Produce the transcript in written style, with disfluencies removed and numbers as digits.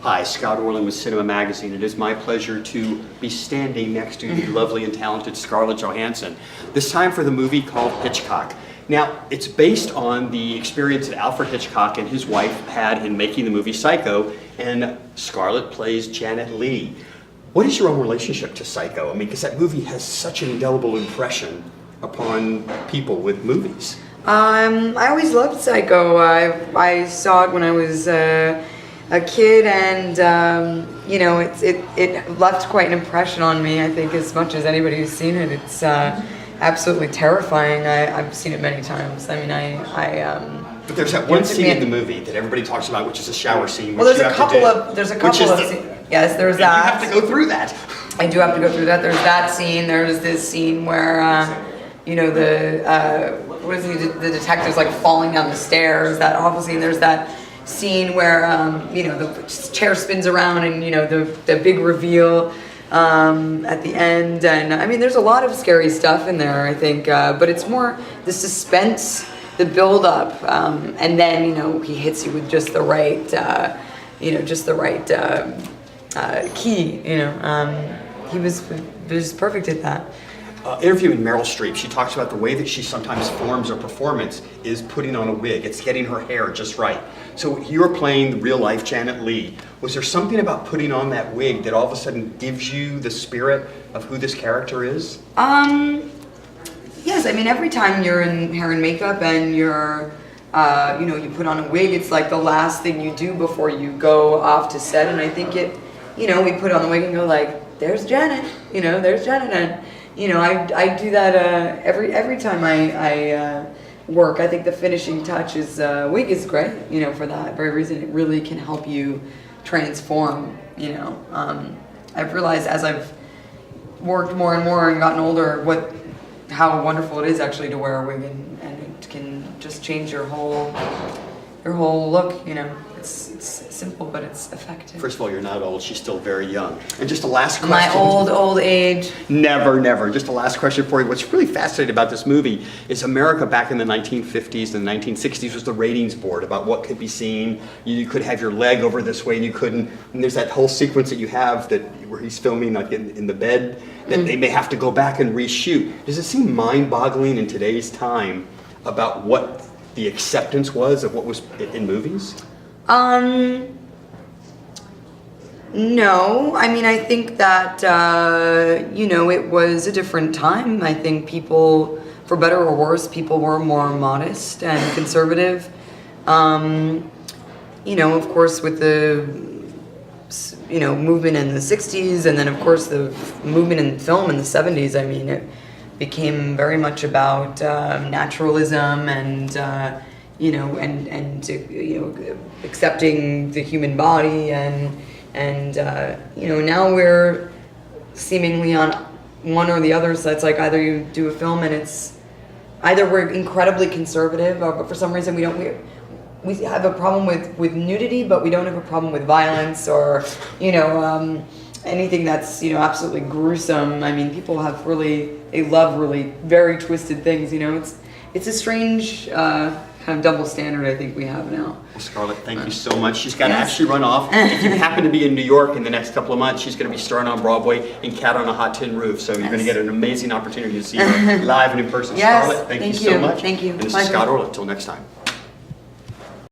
Hi, Scott Orland with Cinema-Magazin. It is my pleasure to be standing next to the lovely and talented Scarlett Johannson, this time for the movie called Hitchcock. Now, it's based on the experience that Alfred Hitchcock and his wife had in making the movie Psycho, and Scarlett plays Janet Leigh. What is your own relationship to Psycho? I mean, because that movie has such an indelible impression upon people with movies. I always loved Psycho. I saw it when I was a kid, and you know, it left quite an impression on me. I think as much as anybody who's seen it, it's absolutely terrifying. I've seen it many times. I mean, But there's that one scene in the movie that everybody talks about, which is a shower scene. Well, there's a couple of yes, there's that. You have to go through that. I do have to go through that. There's that scene. There's this scene where you know, the detective's like falling down the stairs. That awful scene. There's that scene where you know, the chair spins around, and you know, the big reveal at the end. And I mean, there's a lot of scary stuff in there, I think, but it's more the suspense, the build up, and then, you know, he hits you with just the right you know, just the right key, you know. He was perfect at that. Interviewing Meryl Streep, she talks about the way that she sometimes forms a performance is putting on a wig. It's getting her hair just right. So you're playing the real life Janet Leigh. Was there something about putting on that wig that all of a sudden gives you the spirit of who this character is? Yes, I mean, every time you're in hair and makeup and you're, you know, you put on a wig, it's like the last thing you do before you go off to set. And I think it, you know, we put on the wig and go like, there's Janet, you know, there's Janet. And, you know, I do that every time I work. I think the finishing touch is wig is great, you know, for that very reason. It really can help you transform, you know. I've realized as I've worked more and more and gotten older how wonderful it is actually to wear a wig, and it can just change your whole look, you know. It's simple, but it's effective. First of all, you're not old. She's still very young. And just a last question. My old age. Never. Just a last question for you. What's really fascinating about this movie is America back in the 1950s and the 1960s was the ratings board about what could be seen. You could have your leg over this way and you couldn't. And there's that whole sequence that you have where he's filming like in the bed that they may have to go back and reshoot. Does it seem mind-boggling in today's time about what the acceptance was of what was in movies? No, I mean, I think that, you know, it was a different time. I think people, for better or worse, people were more modest and conservative. You know, of course, with the, you know, movement in the 60s, and then, of course, the movement in film in the 70s, I mean, it became very much about naturalism and, you know, and you know, accepting the human body, and you know, now we're seemingly on one or the other. So it's like either you do a film and it's either we're incredibly conservative, but for some reason we have a problem with nudity, but we don't have a problem with violence or, you know, anything that's, you know, absolutely gruesome. I mean, people have they love really very twisted things, you know. It's a strange kind of double standard I think we have now. Well, Scarlett, thank you so much. She's got to actually run off. If you happen to be in New York in the next couple of months, she's going to be starring on Broadway in Cat on a Hot Tin Roof. So you're going to get an amazing opportunity to see her live and in person. Yes, Scarlett, thank you so much. Thank you. And this is Scott Orland. Until next time.